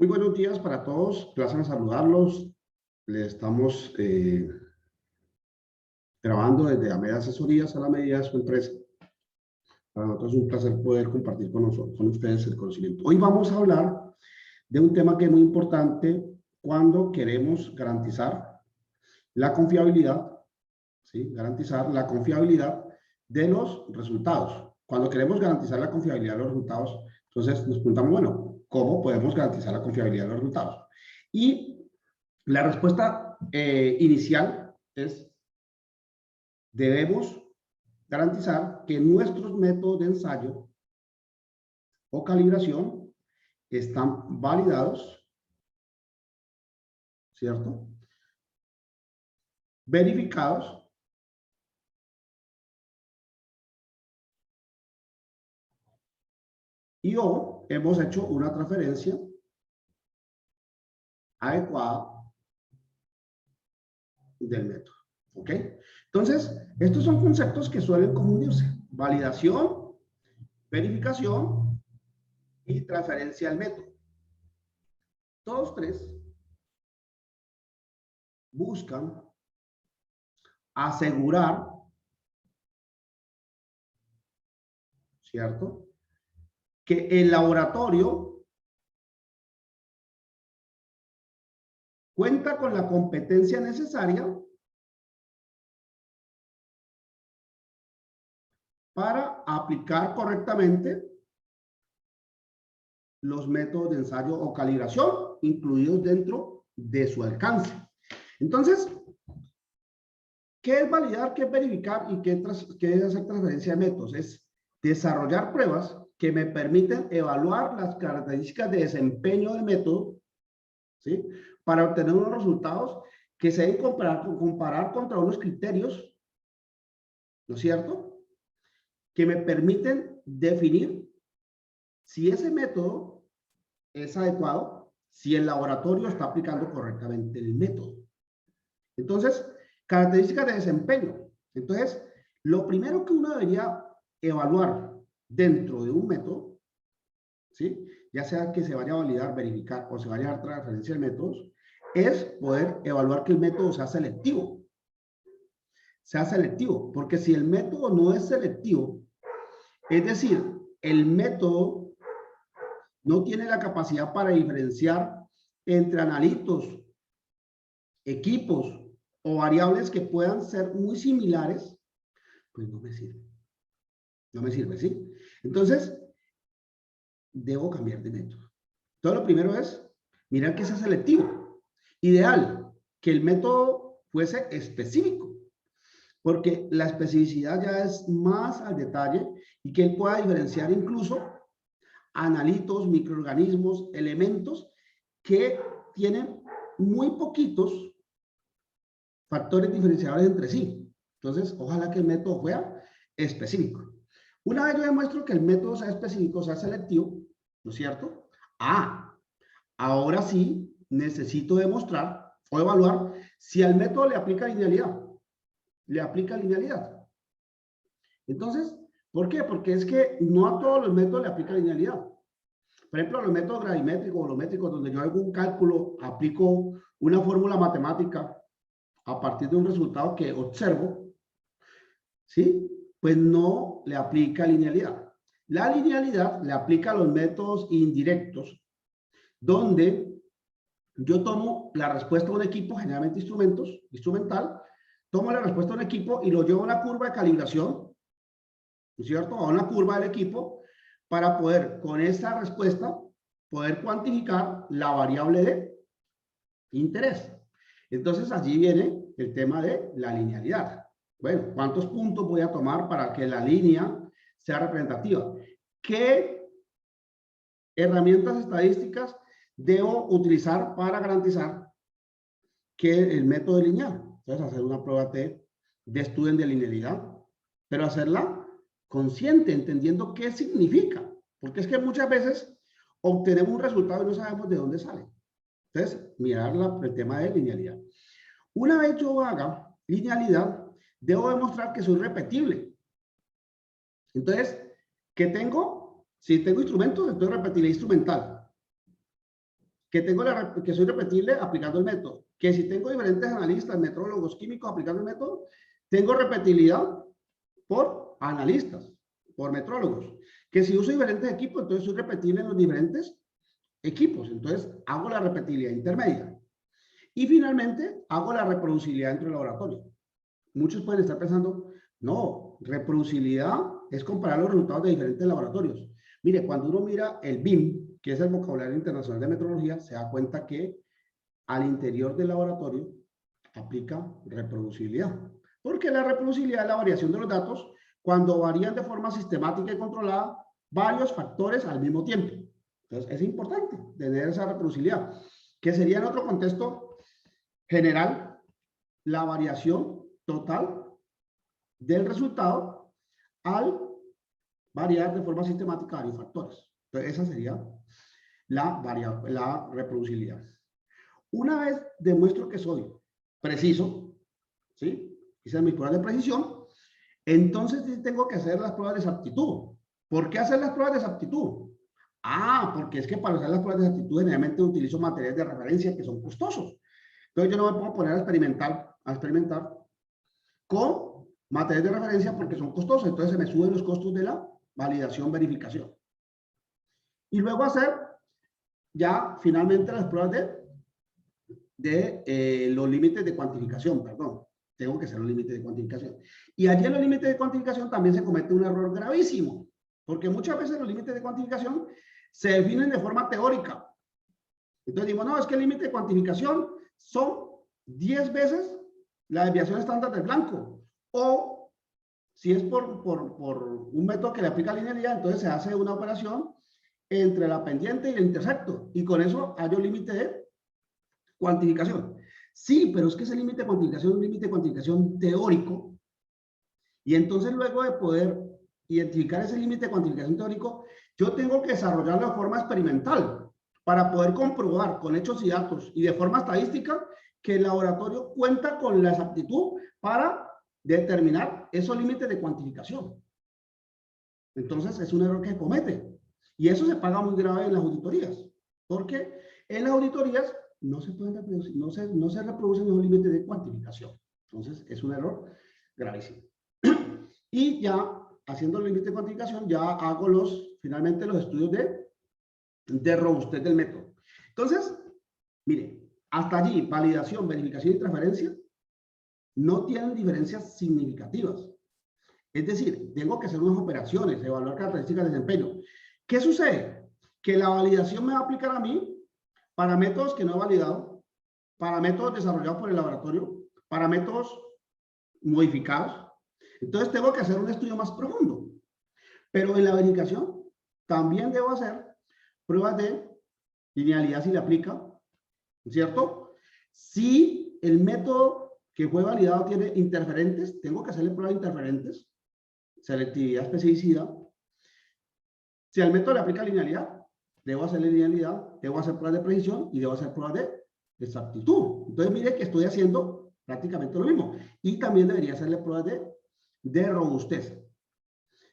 Muy buenos días para todos, placer en saludarlos. Le estamos grabando desde AMED Asesorías a la medida de su empresa. Para nosotros es un placer poder compartir con ustedes el conocimiento. Hoy vamos a hablar de un tema que es muy importante cuando queremos garantizar la confiabilidad, ¿sí? Garantizar la confiabilidad de los resultados. Cuando queremos garantizar la confiabilidad de los resultados, entonces nos preguntamos, bueno, ¿cómo podemos garantizar la confiabilidad de los resultados? Y la respuesta inicial es, debemos garantizar que nuestros métodos de ensayo o calibración están validados, ¿cierto? Verificados y o hemos hecho una transferencia adecuada del método, ¿ok? Entonces, estos son conceptos que suelen confundirse: validación, verificación y transferencia del método. Todos tres buscan asegurar, ¿cierto?, que el laboratorio cuenta con la competencia necesaria para aplicar correctamente los métodos de ensayo o calibración incluidos dentro de su alcance. Entonces, ¿qué es validar, qué es verificar y qué es hacer transferencia de métodos? Es desarrollar pruebas que me permiten evaluar las características de desempeño del método, ¿sí?, para obtener unos resultados que se deben comparar contra unos criterios, ¿no es cierto?, que me permiten definir si ese método es adecuado, si el laboratorio está aplicando correctamente el método. Entonces, características de desempeño. Entonces, lo primero que uno debería evaluar dentro de un método, ¿sí?, ya sea que se vaya a validar, verificar o se vaya a dar transferencia de métodos, es poder evaluar que el método sea selectivo. Sea selectivo, porque si el método no es selectivo, es decir, el método no tiene la capacidad para diferenciar entre analitos, equipos o variables que puedan ser muy similares, pues no me sirve. No me sirve, ¿sí? Entonces, debo cambiar de método. Entonces, lo primero es mirar que sea selectivo. Ideal, que el método fuese específico, porque la especificidad ya es más al detalle y que él pueda diferenciar incluso analitos, microorganismos, elementos que tienen muy poquitos factores diferenciables entre sí. Entonces, ojalá que el método fuera específico. Una vez yo demuestro que el método sea específico, sea selectivo, ¿no es cierto? Ahora sí necesito demostrar o evaluar si al método le aplica linealidad. Le aplica linealidad. Entonces, ¿por qué? Porque es que no a todos los métodos le aplica linealidad. Por ejemplo, los métodos gravimétricos o los métricos, donde yo hago un cálculo, aplico una fórmula matemática a partir de un resultado que observo, ¿sí?, pues no le aplica linealidad. La linealidad le aplica a los métodos indirectos, donde yo tomo la respuesta de un equipo, generalmente instrumental, tomo la respuesta de un equipo y lo llevo a una curva de calibración, ¿no es cierto?, a una curva del equipo, para poder, con esa respuesta, poder cuantificar la variable de interés. Entonces, allí viene el tema de la linealidad. Bueno, ¿cuántos puntos voy a tomar para que la línea sea representativa? ¿Qué herramientas estadísticas debo utilizar para garantizar que el método es lineal? Entonces, hacer una prueba de estudio de linealidad, pero hacerla consciente, entendiendo qué significa. Porque es que muchas veces obtenemos un resultado y no sabemos de dónde sale. Entonces, mirar el tema de linealidad. Una vez yo haga linealidad, debo demostrar que soy repetible. Entonces, ¿qué tengo? Si tengo instrumentos, entonces repetibilidad instrumental. que que soy repetible aplicando el método, que si tengo diferentes analistas, metrólogos, químicos aplicando el método, tengo repetibilidad por analistas, por metrólogos, que si uso diferentes equipos, entonces soy repetible en los diferentes equipos, entonces hago la repetibilidad intermedia. Y finalmente, hago la reproducibilidad dentro del laboratorio. Muchos pueden estar pensando, no, reproducibilidad es comparar los resultados de diferentes laboratorios. Mire, cuando uno mira el BIM, que es el vocabulario internacional de metrología, se da cuenta que al interior del laboratorio aplica reproducibilidad. Porque la reproducibilidad es la variación de los datos cuando varían de forma sistemática y controlada varios factores al mismo tiempo. Entonces, es importante tener esa reproducibilidad, que sería en otro contexto general la variación total del resultado al variar de forma sistemática varios factores. Entonces, esa sería la reproducibilidad. Una vez demuestro que soy preciso, ¿sí? Hice mis pruebas de precisión, entonces sí tengo que hacer las pruebas de exactitud. ¿Por qué hacer las pruebas de exactitud? Ah, porque es que para hacer las pruebas de exactitud generalmente utilizo materiales de referencia que son costosos. Entonces yo no me puedo poner a experimentar con materiales de referencia porque son costosos. Entonces se me suben los costos de la validación, verificación. Y luego hacer ya finalmente las pruebas de los límites de cuantificación, perdón. Tengo que hacer los límites de cuantificación. Y allí en los límites de cuantificación también se comete un error gravísimo, porque muchas veces los límites de cuantificación se definen de forma teórica. Entonces digo, no, es que el límite de cuantificación son 10 veces la desviación estándar del blanco. O si es por un método que le aplica linealidad, entonces se hace una operación entre la pendiente y el intersecto. Y con eso hay un límite de cuantificación. Sí, pero es que ese límite de cuantificación es un límite de cuantificación teórico. Y entonces luego de poder identificar ese límite de cuantificación teórico, yo tengo que desarrollarlo de forma experimental para poder comprobar con hechos y datos y de forma estadística que el laboratorio cuenta con la exactitud para determinar esos límites de cuantificación. Entonces es un error que se comete. Y eso se paga muy grave en las auditorías, porque en las auditorías no se pueden reproducir, no se reproducen los límites de cuantificación. Entonces es un error gravísimo. Y ya haciendo el límite de cuantificación, ya hago finalmente los estudios de robustez del método. Entonces, mire, hasta allí, validación, verificación y transferencia no tienen diferencias significativas. Es decir, tengo que hacer unas operaciones, evaluar características de desempeño. ¿Qué sucede? Que la validación me va a aplicar a mí para métodos que no he validado, para métodos desarrollados por el laboratorio, para métodos modificados. Entonces tengo que hacer un estudio más profundo. Pero en la verificación también debo hacer pruebas de linealidad si le aplica, ¿cierto? Si el método que fue validado tiene interferentes, tengo que hacerle pruebas de interferentes, selectividad, especificidad. Si al método le aplica linealidad, debo hacerle linealidad, debo hacer pruebas de precisión y debo hacer pruebas de exactitud. Entonces, mire que estoy haciendo prácticamente lo mismo. Y también debería hacerle pruebas de robustez.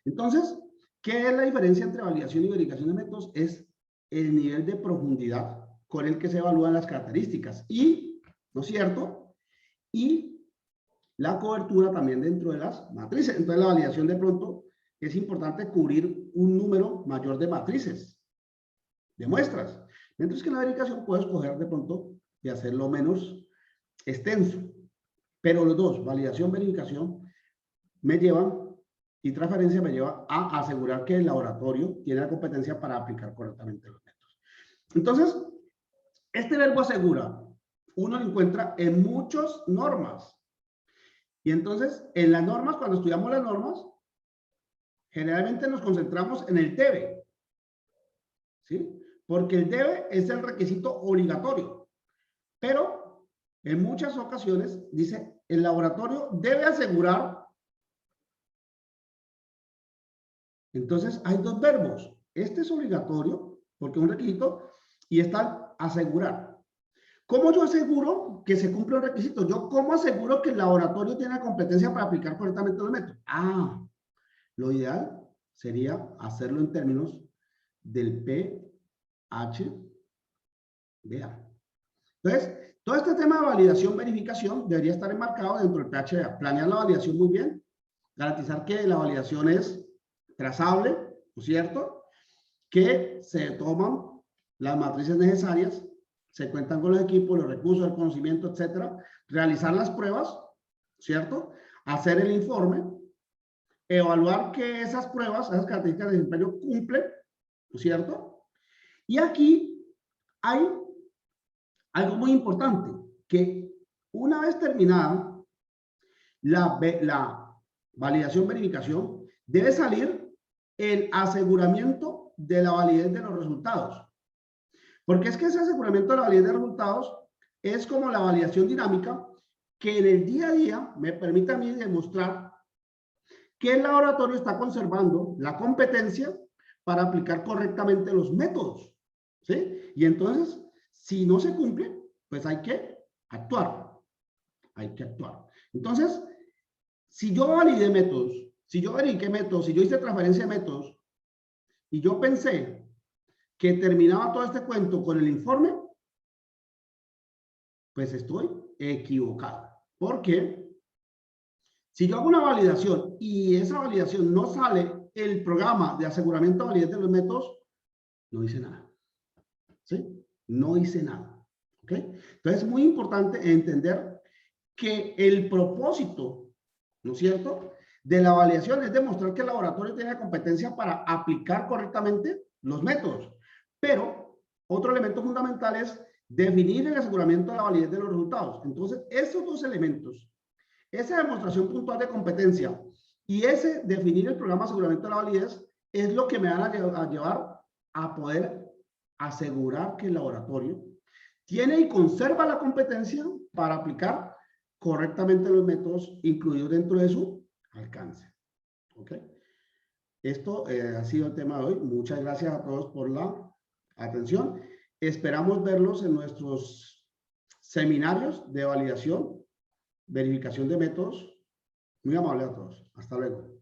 Entonces, ¿qué es la diferencia entre validación y verificación de métodos? Es el nivel de profundidad con el que se evalúan las características. Y, ¿no es cierto? Y la cobertura también dentro de las matrices. Entonces, la validación de pronto es importante cubrir un número mayor de matrices, de muestras. Mientras que la verificación puedo escoger de pronto y hacerlo menos extenso. Pero los dos, validación, verificación, me llevan, y transferencia me lleva a asegurar que el laboratorio tiene la competencia para aplicar correctamente los métodos. Entonces, este verbo asegura, uno lo encuentra en muchas normas. Y entonces, en las normas, cuando estudiamos las normas, generalmente nos concentramos en el debe, ¿sí? Porque el debe es el requisito obligatorio. Pero en muchas ocasiones dice, el laboratorio debe asegurar. Entonces, hay dos verbos. Este es obligatorio, porque es un requisito, y está asegurar. ¿Cómo yo aseguro que se cumple el requisito? ¿Yo cómo aseguro que el laboratorio tiene la competencia para aplicar correctamente los métodos? Ah, lo ideal sería hacerlo en términos del pH Vea. Entonces, todo este tema de validación, verificación debería estar enmarcado dentro del PHA. Planear la validación muy bien, garantizar que la validación es trazable, ¿no es cierto? Que se toman las matrices necesarias, se cuentan con los equipos, los recursos, el conocimiento, etcétera. Realizar las pruebas, ¿cierto? Hacer el informe, evaluar que esas pruebas, esas características de desempeño cumplen, ¿no es cierto? Y aquí hay algo muy importante, que una vez terminada la validación, verificación, debe salir el aseguramiento de la validez de los resultados. Porque es que ese aseguramiento de la validez de los resultados es como la validación dinámica que en el día a día me permite a mí demostrar que el laboratorio está conservando la competencia para aplicar correctamente los métodos, ¿sí? Y entonces, si no se cumple, pues hay que actuar. Hay que actuar. Entonces, si yo validé métodos, si yo verifiqué métodos, si yo hice transferencia de métodos, y yo pensé que terminaba todo este cuento con el informe, pues estoy equivocado. ¿Por qué? Si yo hago una validación y esa validación no sale el programa de aseguramiento de validez de los métodos, no hice nada. ¿Sí? No hice nada. ¿Ok? Entonces es muy importante entender que el propósito, ¿no es cierto?, de la validación es demostrar que el laboratorio tiene la competencia para aplicar correctamente los métodos. Pero otro elemento fundamental es definir el aseguramiento de la validez de los resultados. Entonces, esos dos elementos, esa demostración puntual de competencia y ese definir el programa de aseguramiento de la validez, es lo que me van a llevar a poder asegurar que el laboratorio tiene y conserva la competencia para aplicar correctamente los métodos incluidos dentro de su alcance. ¿Ok? Esto ha sido el tema de hoy. Muchas gracias a todos por la atención. Esperamos verlos en nuestros seminarios de validación, verificación de métodos. Muy amable a todos. Hasta luego.